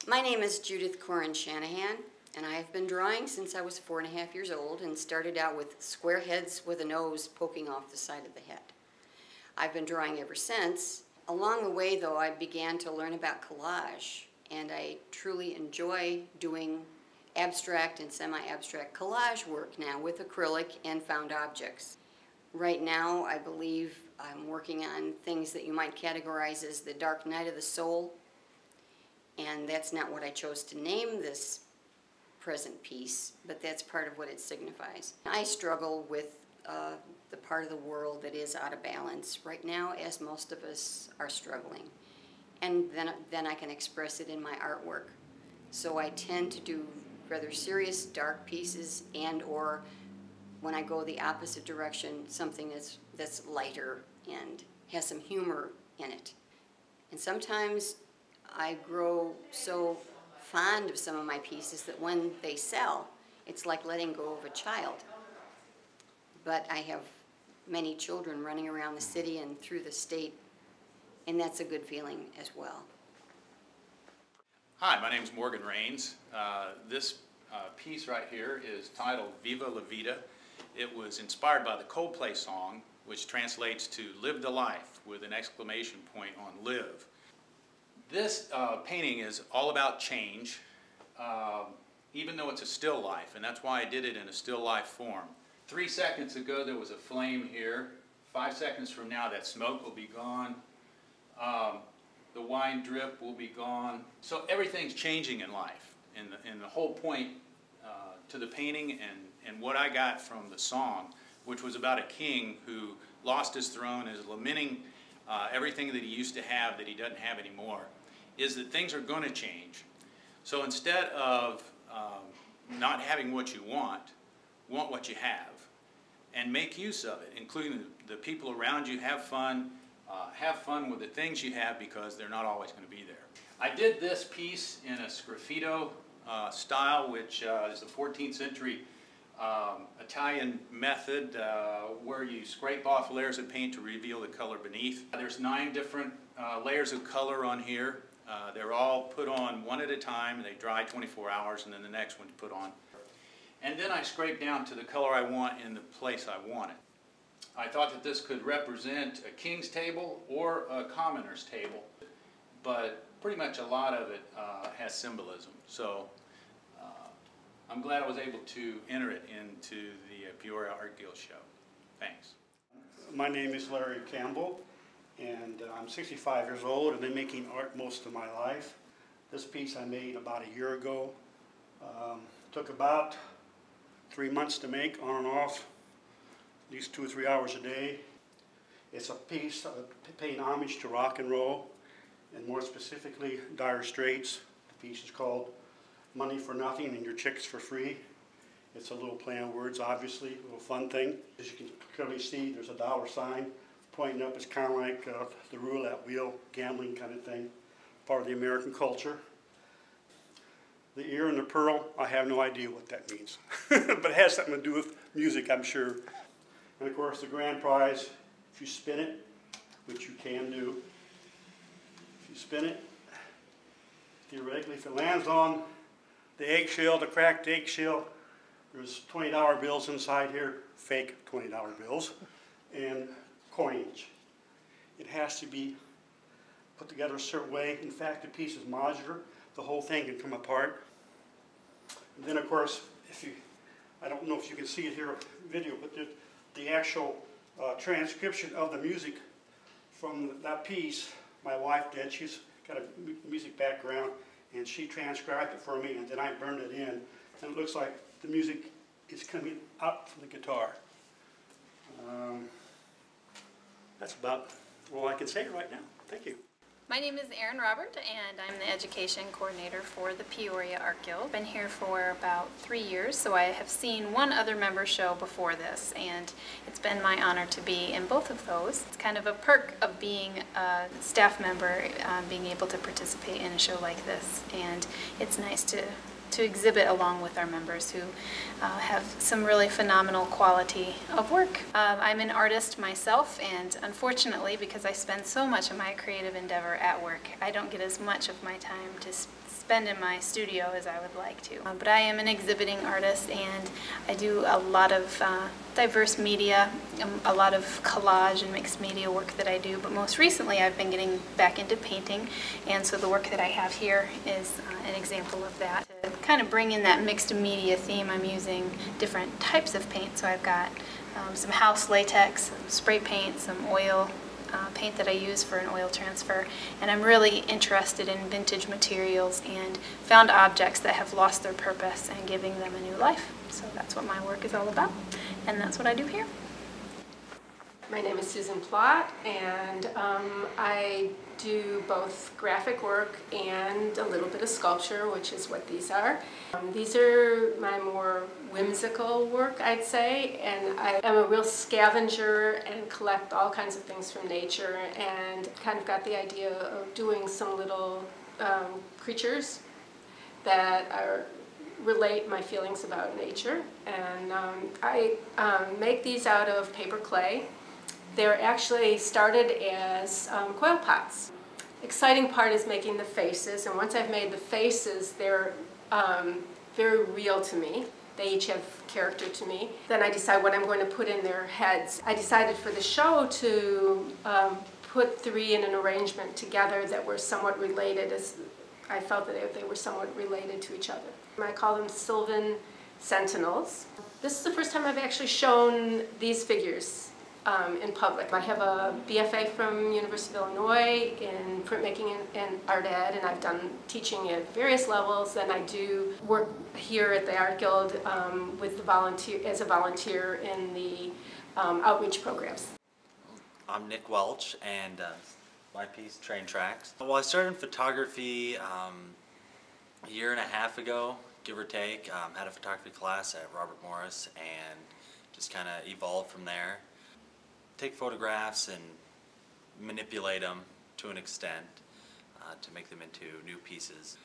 My name is Judith Koren Shannon, and I have been drawing since I was 4.5 years old and started out with square heads with a nose poking off the side of the head. I've been drawing ever since. Along the way, though, I began to learn about collage, and I truly enjoy doing abstract and semi-abstract collage work now with acrylic and found objects. Right now, I believe I'm working on things that you might categorize as the dark night of the soul, and that's not what I chose to name this present piece, but that's part of what it signifies. I struggle with the part of the world that is out of balance right now, as most of us are struggling. And then I can express it in my artwork. So I tend to do rather serious, dark pieces, and or when I go the opposite direction, something that's lighter and has some humor in it. And sometimes I grow so fond of some of my pieces that when they sell, it's like letting go of a child. But I have many children running around the city and through the state, and that's a good feeling as well. Hi, my name is Morgan Rains. This piece right here is titled Viva La Vida. It was inspired by the Coldplay song, which translates to live the life with an exclamation point on live. This painting is all about change, even though it's a still life, and that's why I did it in a still life form. 3 seconds ago there was a flame here. 5 seconds from now that smoke will be gone. The wine drip will be gone. So everything's changing in life, and the whole point to the painting and what I got from the song, which was about a king who lost his throne, is lamenting everything that he used to have that he doesn't have anymore, is that things are going to change. So instead of not having what you want what you have and make use of it, including the people around you. Have fun with the things you have, because they're not always going to be there. I did this piece in a sgraffito style, which is the 14th century Italian method where you scrape off layers of paint to reveal the color beneath. There's 9 different layers of color on here. They're all put on one at a time. They dry 24 hours, and then the next one's put on. And then I scrape down to the color I want in the place I want it. I thought that this could represent a king's table or a commoner's table, but pretty much a lot of it has symbolism. So I'm glad I was able to enter it into the Peoria Art Guild show. Thanks. My name is Larry Campbell, and I'm 65 years old. I've been making art most of my life. This piece I made about a year ago. Took about 3 months to make, on and off, at least 2 or 3 hours a day. It's a piece paying homage to rock and roll, and more specifically Dire Straits. The piece is called Money for Nothing and Your Chicks for Free. It's a little play on words, obviously, a little fun thing. As you can clearly see, there's a dollar sign pointing up. It's kind of like the roulette wheel, gambling kind of thing, part of the American culture. The ear and the pearl, I have no idea what that means. But it has something to do with music, I'm sure. And of course the grand prize, if you spin it, which you can do, if you spin it, theoretically if it lands on the eggshell, the cracked eggshell, there's $20 bills inside here, fake $20 bills, and coinage. It has to be put together a certain way. In fact, the piece is modular. The whole thing can come apart. And then, of course, I don't know if you can see it here on video, but the actual transcription of the music from that piece, my wife did. She's got a music background, and she transcribed it for me, and then I burned it in. And it looks like the music is coming out from the guitar. That's about all I can say right now. Thank you. My name is Erin Robert, and I'm the education coordinator for the Peoria Art Guild. Been here for about 3 years, so I have seen one other member show before this, and it's been my honor to be in both of those. It's kind of a perk of being a staff member, being able to participate in a show like this, and it's nice to exhibit along with our members who have some really phenomenal quality of work. I'm an artist myself, and unfortunately, because I spend so much of my creative endeavor at work, I don't get as much of my time to spend in my studio as I would like to. But I am an exhibiting artist, and I do a lot of diverse media, a lot of collage and mixed media work that I do. But most recently I've been getting back into painting, and so the work that I have here is an example of that. To kind of bring in that mixed media theme, I'm using different types of paint. So I've got some house latex, some spray paint, some oil paint that I use for an oil transfer, and I'm really interested in vintage materials and found objects that have lost their purpose and giving them a new life. So that's what my work is all about, and that's what I do here. My name is Susan Plott, and I do both graphic work and a little bit of sculpture, which is what these are. These are my more whimsical work, I'd say, and I am a real scavenger and collect all kinds of things from nature, and kind of got the idea of doing some little creatures that relate my feelings about nature. And I make these out of paper clay. They're actually started as coil pots. Exciting part is making the faces, and once I've made the faces, they're very real to me. They each have character to me. Then I decide what I'm going to put in their heads. I decided for the show to put three in an arrangement together that were somewhat related, as I felt that they were somewhat related to each other. I call them Sylvan Sentinels. This is the first time I've actually shown these figures in public. I have a BFA from University of Illinois in printmaking and art ed, and I've done teaching at various levels, and I do work here at the Art Guild with as a volunteer in the outreach programs. I'm Nick Welch, and my piece, Train Tracks. Well, I started in photography a year and a half ago, give or take. Had a photography class at Robert Morris and just kind of evolved from there. Take photographs and manipulate them to an extent to make them into new pieces.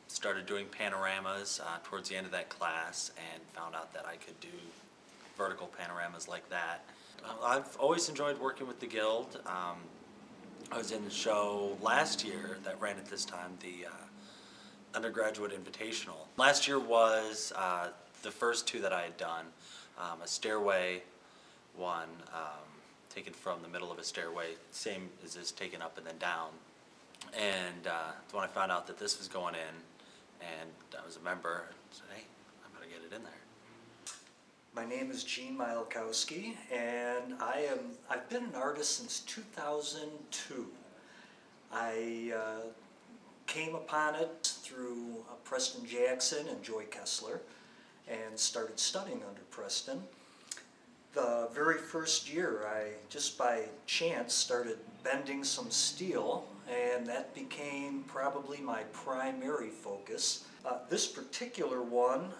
Started doing panoramas towards the end of that class and found out that I could do vertical panoramas like that. I've always enjoyed working with the Guild. I was in the show last year that ran at this time, the Undergraduate Invitational. Last year was the first two that I had done, a stairway one, taken from the middle of a stairway, same as this, taken up and then down. And when I found out that this was going in, and I was a member, I said, hey, I'm gonna get it in there. My name is Milekowski, and I've been an artist since 2002. I came upon it through Preston Jackson and Joy Kessler, and started studying under Preston. The very first year, I just by chance started bending some steel, and that became probably my primary focus. This particular one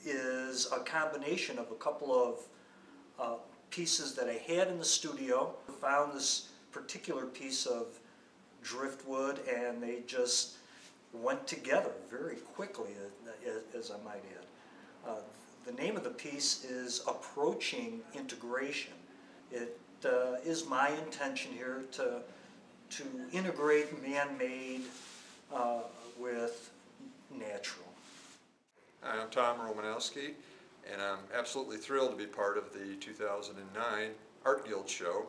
is a combination of a couple of pieces that I had in the studio. I found this particular piece of driftwood, and they just went together very quickly, as I might add. The name of the piece is Approaching Integration. It is my intention here to integrate man-made with natural. I'm Tom Romanowski, and I'm absolutely thrilled to be part of the 2009 Art Guild show.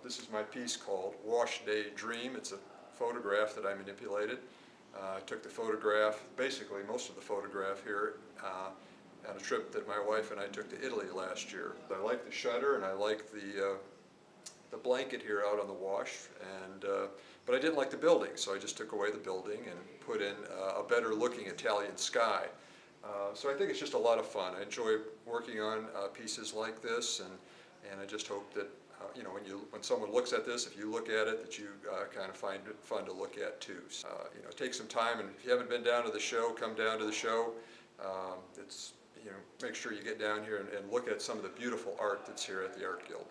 This is my piece called Wash Day Dream. It's a photograph that I manipulated. I took the photograph, basically most of the photograph here, on a trip that my wife and I took to Italy last year. I like the shutter, and I like the blanket here out on the wash, and but I didn't like the building, so I just took away the building and put in a better looking Italian sky. So I think it's just a lot of fun. I enjoy working on pieces like this, and I just hope that you know, when someone looks at this, if you look at it, that you kind of find it fun to look at too. So, you know, take some time, and if you haven't been down to the show, come down to the show. You know, make sure you get down here and look at some of the beautiful art that's here at the Art Guild.